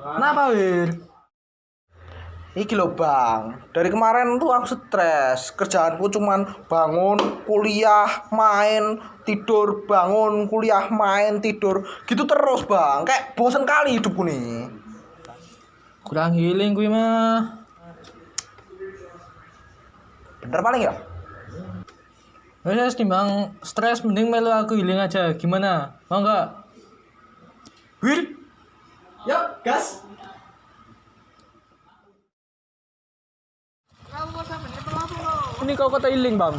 Kenapa, Wir? Iki lho Bang, dari kemarin tuh aku stres. Kerjaanku cuman bangun, kuliah, main, tidur, bangun, kuliah, main, tidur. Gitu terus Bang, kayak bosen kali hidupku nih. Kurang healing kuwi mah. Bener paling ya? Wes timbang stres mending melu aku healing aja. Gimana? Mau enggak? Wir? Yuk, gas. Ini kau kata healing, Bang.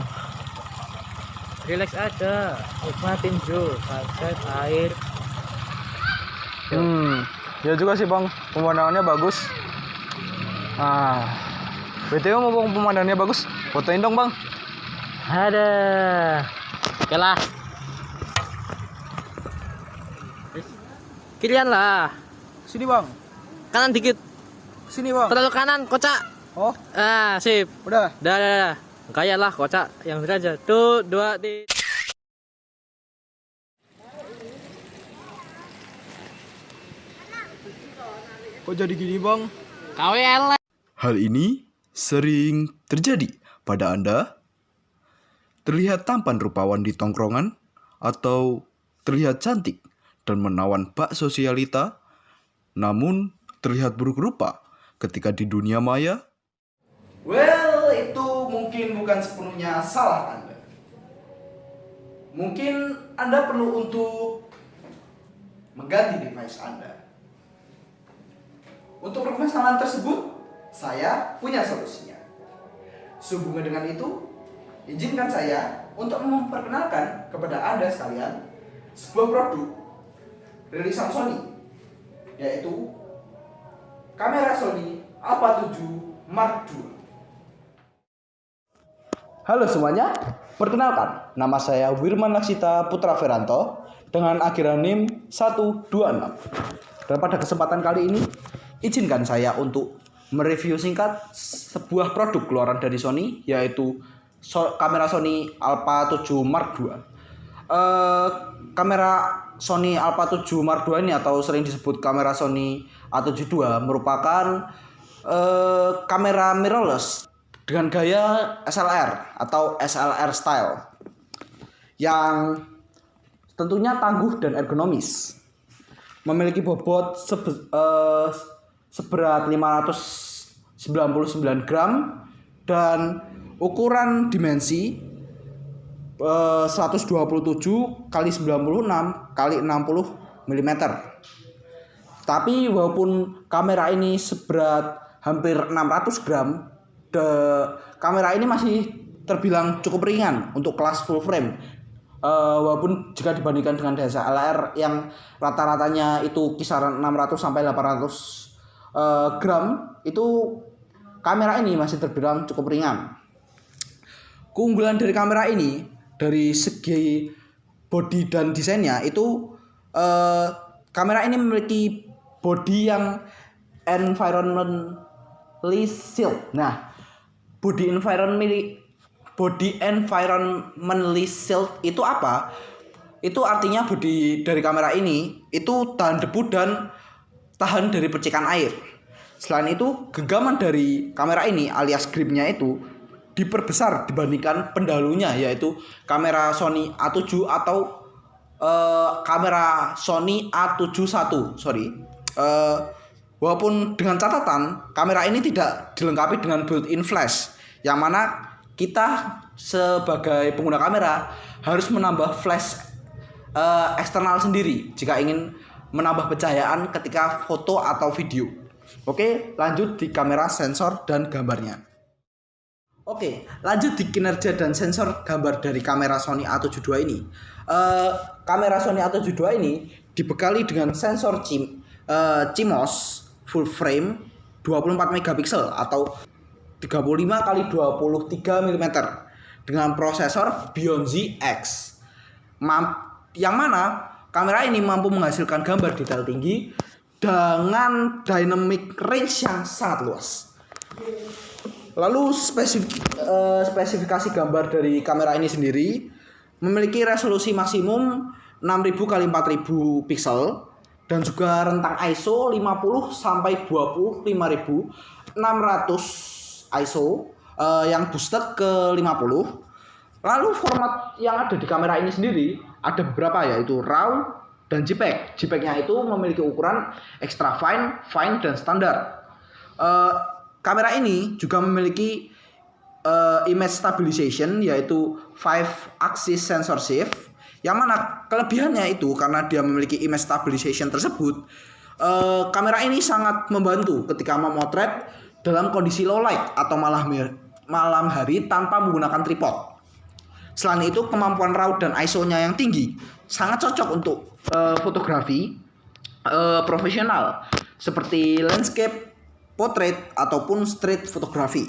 Relax aja, nikmatin sunset, air. Ya juga sih, Bang. Pemandangannya bagus. BTW mau pemandangannya bagus. Fotoin dong, Bang. Ada. Oke lah. Kirian lah. Sini, Bang. Kanan dikit. Sini, Bang. Terlalu kanan, kocak. Oh, Sip. udah. Dah. Kayak lah, kocak. Yang bener aja. Tuh, 2, 3. Kok jadi gini, Bang? KWL. Hal ini sering terjadi pada Anda. Terlihat tampan rupawan di tongkrongan atau terlihat cantik dan menawan bak sosialita, namun terlihat buruk rupa ketika di dunia maya. Well, itu mungkin bukan sepenuhnya salah Anda. Mungkin Anda perlu untuk mengganti device Anda. Untuk permasalahan tersebut, saya punya solusinya. Sehubungan dengan itu, izinkan saya untuk memperkenalkan kepada Anda sekalian sebuah produk rilisan Sony, yaitu kamera Sony Alpha 7 Mark II. Halo semuanya, perkenalkan, nama saya Wirman Laksita Putra Feranto dengan akhiran NIM 126. Dan pada kesempatan kali ini, izinkan saya untuk mereview singkat sebuah produk keluaran dari Sony, yaitu kamera Sony Alpha 7 Mark II. Kamera Sony Alpha 7 Mark II ini atau sering disebut kamera Sony A72 merupakan kamera mirrorless dengan gaya SLR atau SLR style yang tentunya tangguh dan ergonomis. Memiliki bobot seberat 599 gram dan ukuran dimensi 127 kali 96 kali 60 mm. Tapi walaupun kamera ini seberat hampir 600 gram, kamera ini masih terbilang cukup ringan untuk kelas full frame. Walaupun jika dibandingkan dengan DSLR yang rata-ratanya itu kisaran 600 sampai 800 gram, itu kamera ini masih terbilang cukup ringan. Keunggulan dari kamera ini dari segi body dan desainnya itu kamera ini memiliki body yang environmentally sealed. Nah, body environmentally sealed itu apa? Itu artinya body dari kamera ini itu tahan debu dan tahan dari percikan air. Selain itu, genggaman dari kamera ini alias gripnya itu diperbesar dibandingkan pendahulunya, yaitu kamera Sony A7 atau kamera Sony A71. Walaupun dengan catatan kamera ini tidak dilengkapi dengan built-in flash, yang mana kita sebagai pengguna kamera harus menambah flash eksternal sendiri jika ingin menambah pencahayaan ketika foto atau video. Oke, lanjut di kamera, sensor, dan gambarnya. Oke, lanjut di kinerja dan sensor gambar dari kamera Sony A72 ini. Kamera Sony A72 ini dibekali dengan sensor CMOS full frame 24 megapiksel atau 35 kali 23 mm dengan prosesor Bionzi X. Yang mana kamera ini mampu menghasilkan gambar detail tinggi dengan dynamic range yang sangat luas. Lalu spesifikasi gambar dari kamera ini sendiri memiliki resolusi maksimum 6000 x 4000 pixel dan juga rentang ISO 50 sampai 25600 ISO yang boosted ke 50. Lalu format yang ada di kamera ini sendiri ada beberapa, yaitu RAW dan JPEG. JPEG-nya itu memiliki ukuran extra fine, fine, dan standar. Kamera ini juga memiliki image stabilization, yaitu 5-axis sensor shift, yang mana kelebihannya itu karena dia memiliki image stabilization tersebut, kamera ini sangat membantu ketika memotret dalam kondisi low light atau malam hari tanpa menggunakan tripod. Selain itu, kemampuan RAW dan ISO-nya yang tinggi sangat cocok untuk fotografi profesional seperti landscape, portrait, ataupun street fotografi.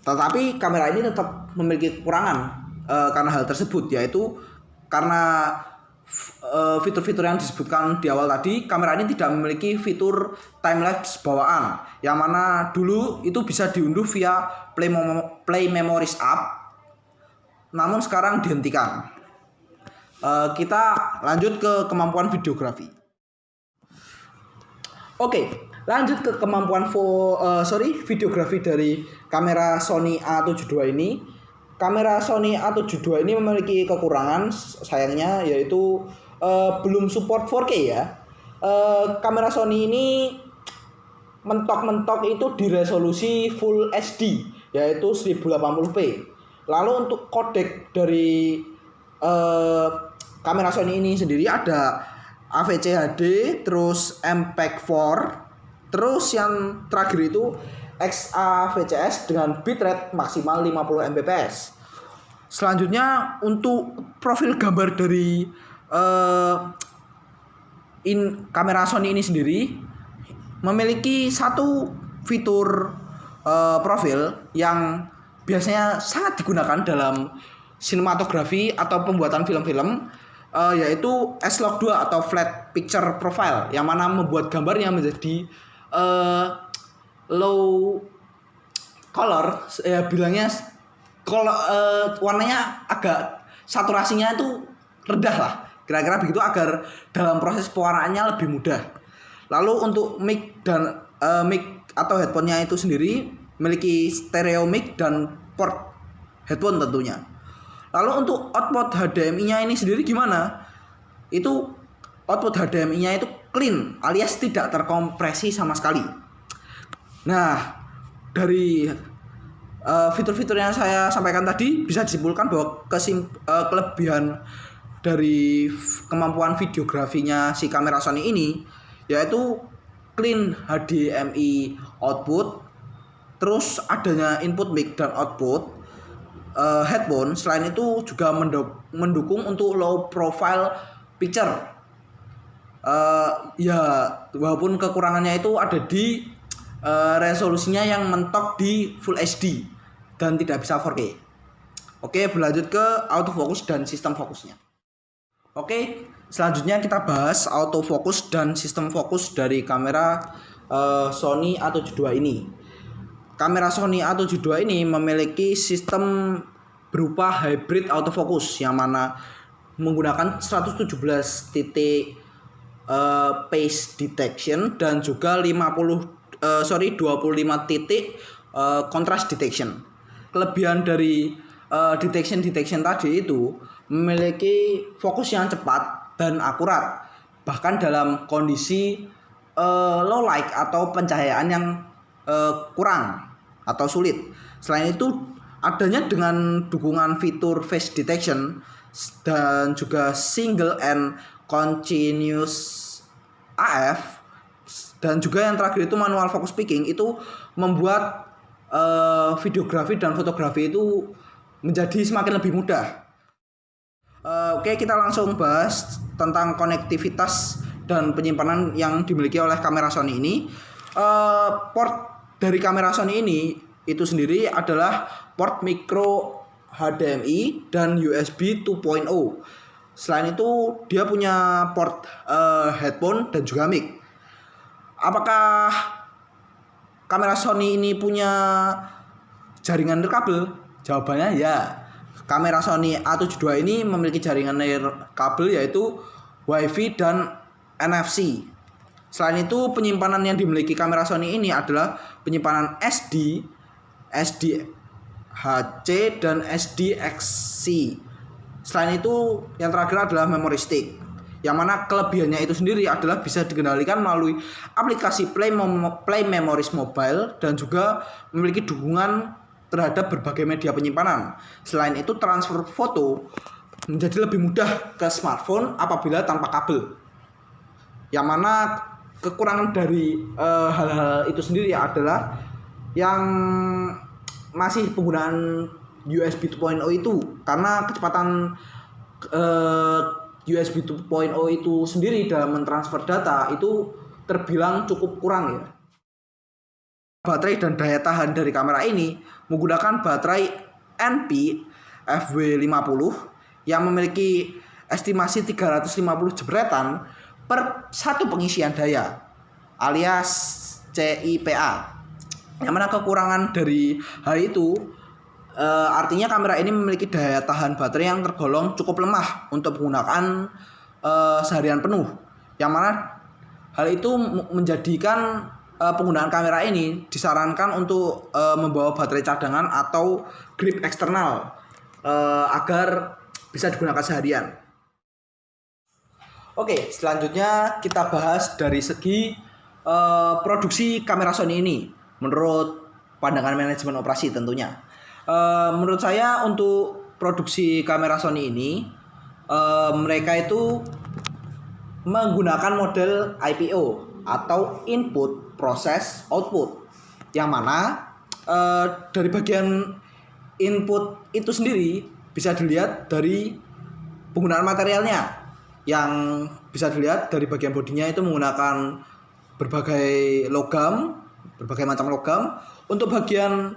Tetapi kamera ini tetap memiliki kekurangan karena hal tersebut, yaitu karena fitur-fitur yang disebutkan di awal tadi, kamera ini tidak memiliki fitur timelapse bawaan, yang mana dulu itu bisa diunduh via Play Memories app, namun sekarang dihentikan. Kita lanjut ke kemampuan videografi. Oke, lanjut ke kemampuan videografi dari kamera Sony A72 ini. Kamera Sony A72 ini memiliki kekurangan sayangnya, yaitu belum support 4K ya. Kamera Sony ini mentok-mentok itu di resolusi Full HD, yaitu 1080p. Lalu untuk kodek dari kamera Sony ini sendiri ada AVC HD, terus MPEG-4, terus yang terakhir itu XAVCS dengan bitrate maksimal 50 Mbps. Selanjutnya untuk profil gambar dari kamera Sony ini sendiri memiliki satu fitur profil yang biasanya sangat digunakan dalam sinematografi atau pembuatan film-film, yaitu S-Log 2 atau Flat Picture Profile, yang mana membuat gambarnya menjadi low color, ya bilangnya kalau warnanya agak saturasinya itu rendah lah, kira-kira begitu, agar dalam proses pewarnaannya lebih mudah. Lalu untuk mic dan mic atau headphone-nya itu sendiri memiliki stereo mic dan port headphone tentunya. Lalu untuk output HDMI-nya ini sendiri gimana? Itu output HDMI-nya itu clean alias tidak terkompresi sama sekali. Nah, dari fitur-fitur yang saya sampaikan tadi bisa disimpulkan bahwa kelebihan dari kemampuan videografinya si kamera Sony ini yaitu clean HDMI output, terus adanya input mic dan output headphone. Selain itu juga mendukung untuk low profile picture. Ya walaupun kekurangannya itu ada di resolusinya yang mentok di Full HD dan tidak bisa 4K. Oke, berlanjut ke autofocus dan sistem fokusnya. Oke, selanjutnya kita bahas autofocus dan sistem fokus dari kamera Sony A72 ini. Kamera Sony A72 ini memiliki sistem berupa hybrid autofocus, yang mana menggunakan 117 titik phase detection dan juga 25 titik contrast detection. Kelebihan dari detection tadi itu memiliki fokus yang cepat dan akurat, bahkan dalam kondisi low light atau pencahayaan yang kurang atau sulit. Selain itu, adanya dengan dukungan fitur face detection dan juga single and continuous AF, dan juga yang terakhir itu manual focus picking, itu membuat videografi dan fotografi itu menjadi semakin lebih mudah. Oke, kita langsung bahas tentang konektivitas dan penyimpanan yang dimiliki oleh kamera Sony ini. Port dari kamera Sony ini itu sendiri adalah port micro HDMI dan USB 2.0. Selain itu dia punya port headphone dan juga mic. Apakah kamera Sony ini punya jaringan nirkabel? Jawabannya ya. Kamera Sony A72 ini memiliki jaringan nirkabel yaitu WiFi dan NFC. Selain itu, penyimpanan yang dimiliki kamera Sony ini adalah penyimpanan SD, SDHC, dan SDXC. Selain itu, yang terakhir adalah memory stick, yang mana kelebihannya itu sendiri adalah bisa dikendalikan melalui aplikasi Play Memories Mobile dan juga memiliki dukungan terhadap berbagai media penyimpanan. Selain itu, transfer foto menjadi lebih mudah ke smartphone apabila tanpa kabel. Yang mana kekurangan dari hal-hal itu sendiri adalah yang masih penggunaan USB 2.0 itu, karena kecepatan USB 2.0 itu sendiri dalam mentransfer data itu terbilang cukup kurang ya. Baterai dan daya tahan dari kamera ini menggunakan baterai NP FW50 yang memiliki estimasi 350 jebretan per satu pengisian daya alias CIPA. Yang mana kekurangan dari hal itu artinya kamera ini memiliki daya tahan baterai yang tergolong cukup lemah untuk menggunakan seharian penuh. Yang mana hal itu menjadikan penggunaan kamera ini disarankan untuk membawa baterai cadangan atau grip eksternal agar bisa digunakan seharian. Oke, selanjutnya kita bahas dari segi produksi kamera Sony ini menurut pandangan manajemen operasi tentunya. Menurut saya untuk produksi kamera Sony ini mereka itu menggunakan model IPO atau input process output, yang mana dari bagian input itu sendiri bisa dilihat dari penggunaan materialnya, yang bisa dilihat dari bagian bodinya itu menggunakan berbagai logam, berbagai macam logam. Untuk bagian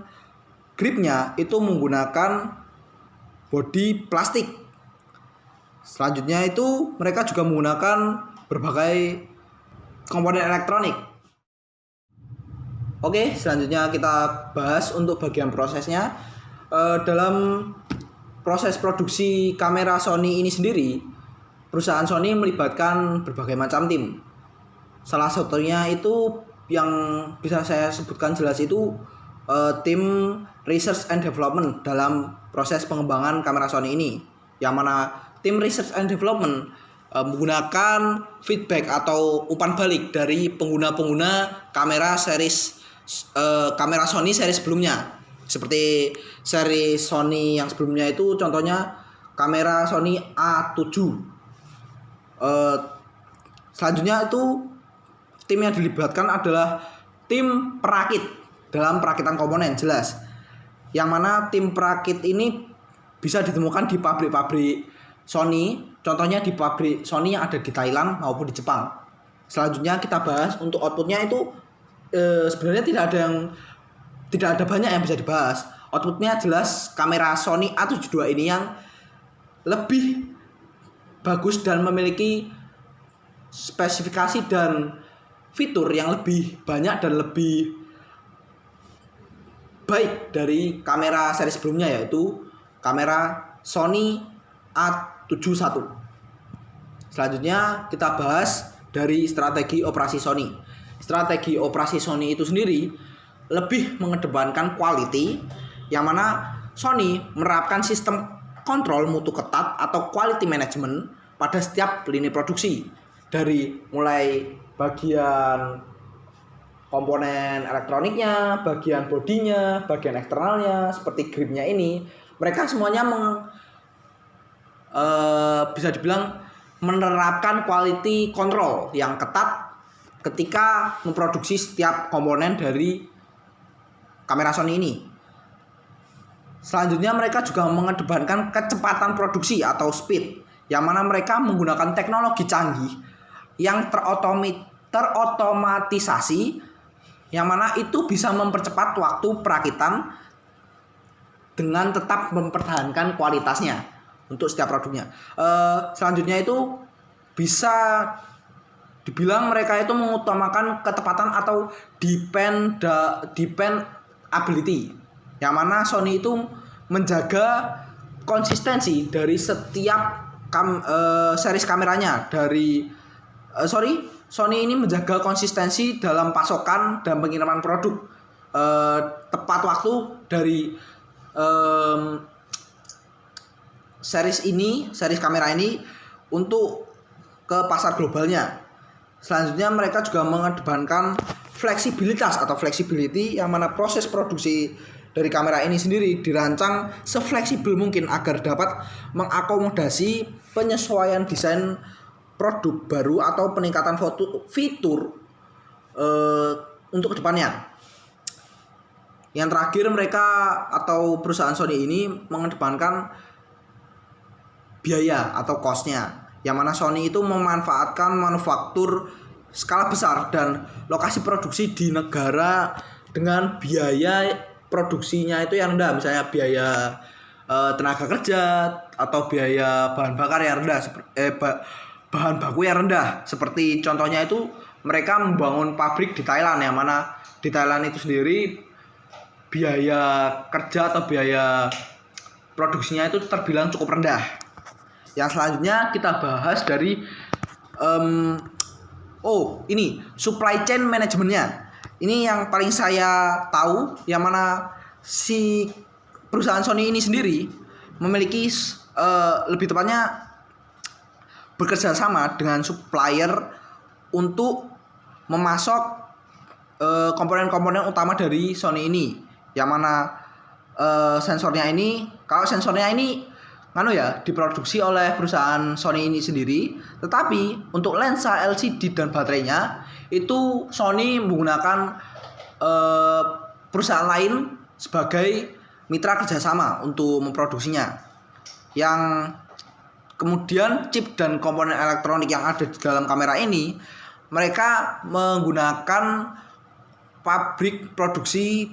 gripnya itu menggunakan bodi plastik. Selanjutnya itu mereka juga menggunakan berbagai komponen elektronik. Oke, selanjutnya kita bahas untuk bagian prosesnya. Dalam proses produksi kamera Sony ini sendiri, perusahaan Sony melibatkan berbagai macam tim. Salah satunya itu yang bisa saya sebutkan jelas itu tim research and development dalam proses pengembangan kamera Sony ini. Yang mana tim research and development menggunakan feedback atau umpan balik dari pengguna-pengguna kamera kamera Sony seri sebelumnya. Seperti seri Sony yang sebelumnya itu contohnya kamera Sony A7. Selanjutnya itu tim yang dilibatkan adalah tim perakit dalam perakitan komponen jelas. Yang mana tim perakit ini bisa ditemukan di pabrik-pabrik Sony, contohnya di pabrik Sony yang ada di Thailand maupun di Jepang. Selanjutnya kita bahas untuk outputnya itu sebenarnya tidak ada banyak yang bisa dibahas. Outputnya jelas kamera Sony A72 ini yang lebih bagus dan memiliki spesifikasi dan fitur yang lebih banyak dan lebih baik dari kamera seri sebelumnya, yaitu kamera Sony A71. Selanjutnya kita bahas dari strategi operasi Sony. Strategi operasi Sony itu sendiri lebih mengedepankan quality, yang mana Sony menerapkan sistem kontrol mutu ketat atau quality management pada setiap lini produksi, dari mulai bagian komponen elektroniknya, bagian bodinya, bagian eksternalnya seperti gripnya ini. Mereka semuanya bisa dibilang menerapkan quality control yang ketat ketika memproduksi setiap komponen dari kamera Sony ini. Selanjutnya mereka juga mengedepankan kecepatan produksi atau speed, yang mana mereka menggunakan teknologi canggih yang terotomatisasi, yang mana itu bisa mempercepat waktu perakitan dengan tetap mempertahankan kualitasnya untuk setiap produknya. Selanjutnya itu bisa dibilang mereka itu mengutamakan ketepatan atau dependability, yang mana Sony itu menjaga konsistensi dari setiap series kameranya, dari Sony ini menjaga konsistensi dalam pasokan dan pengiriman produk tepat waktu dari series kamera ini untuk ke pasar globalnya. Selanjutnya mereka juga mengedepankan fleksibilitas atau flexibility, yang mana proses produksi dari kamera ini sendiri dirancang sefleksibel mungkin agar dapat mengakomodasi penyesuaian desain produk baru atau peningkatan fitur untuk kedepannya. Yang terakhir, mereka atau perusahaan Sony ini mengedepankan biaya atau cost-nya, yang mana Sony itu memanfaatkan manufaktur skala besar dan lokasi produksi di negara dengan biaya produksinya itu yang rendah, misalnya biaya tenaga kerja atau biaya bahan bakar yang rendah, bahan baku yang rendah. Seperti contohnya itu mereka membangun pabrik di Thailand, yang mana di Thailand itu sendiri biaya kerja atau biaya produksinya itu terbilang cukup rendah. Yang selanjutnya kita bahas dari ini supply chain manajemennya. Ini yang paling saya tahu, yang mana si perusahaan Sony ini sendiri memiliki lebih tepatnya bekerja sama dengan supplier untuk memasok komponen-komponen utama dari Sony ini, yang mana sensornya ini diproduksi oleh perusahaan Sony ini sendiri, tetapi untuk lensa LCD dan baterainya itu Sony menggunakan perusahaan lain sebagai mitra kerjasama untuk memproduksinya. Yang kemudian chip dan komponen elektronik yang ada di dalam kamera ini mereka menggunakan pabrik produksi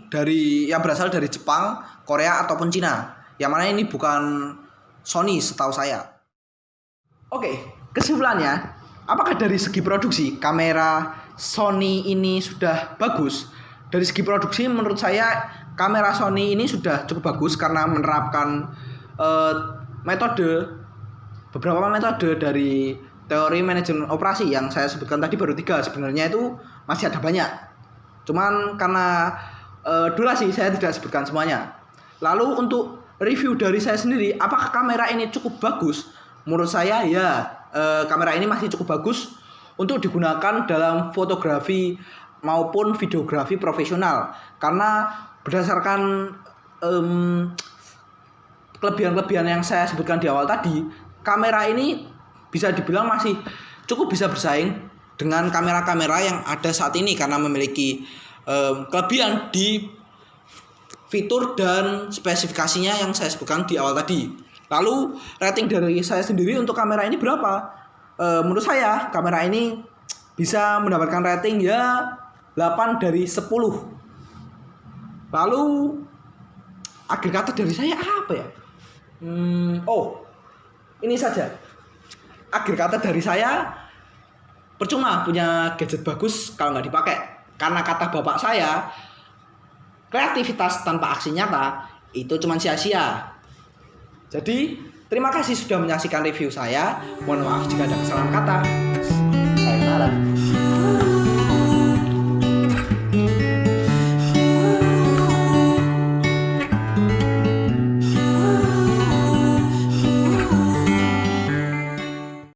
yang berasal dari Jepang, Korea ataupun Cina, yang mana ini bukan Sony setahu saya. Oke, kesimpulannya, apakah dari segi produksi kamera Sony ini sudah bagus? Dari segi produksi menurut saya kamera Sony ini sudah cukup bagus karena menerapkan beberapa metode dari teori manajemen operasi yang saya sebutkan tadi baru 3. Sebenarnya itu masih ada banyak. Cuman karena durasi saya tidak sebutkan semuanya. Lalu untuk review dari saya sendiri, apakah kamera ini cukup bagus? Menurut saya ya, kamera ini masih cukup bagus untuk digunakan dalam fotografi maupun videografi profesional, karena berdasarkan kelebihan-kelebihan yang saya sebutkan di awal tadi, kamera ini bisa dibilang masih cukup bisa bersaing dengan kamera-kamera yang ada saat ini karena memiliki kelebihan di fitur dan spesifikasinya yang saya sebutkan di awal tadi. Lalu rating dari saya sendiri untuk kamera ini berapa? Menurut saya kamera ini bisa mendapatkan rating ya 8 dari 10. Lalu akhir kata dari saya apa ya? Ini saja. Akhir kata dari saya, percuma punya gadget bagus kalau nggak dipakai. Karena kata bapak saya, kreativitas tanpa aksi nyata itu cuma sia-sia. Jadi, terima kasih sudah menyaksikan review saya. Mohon maaf jika ada kesalahan kata. Sayonara.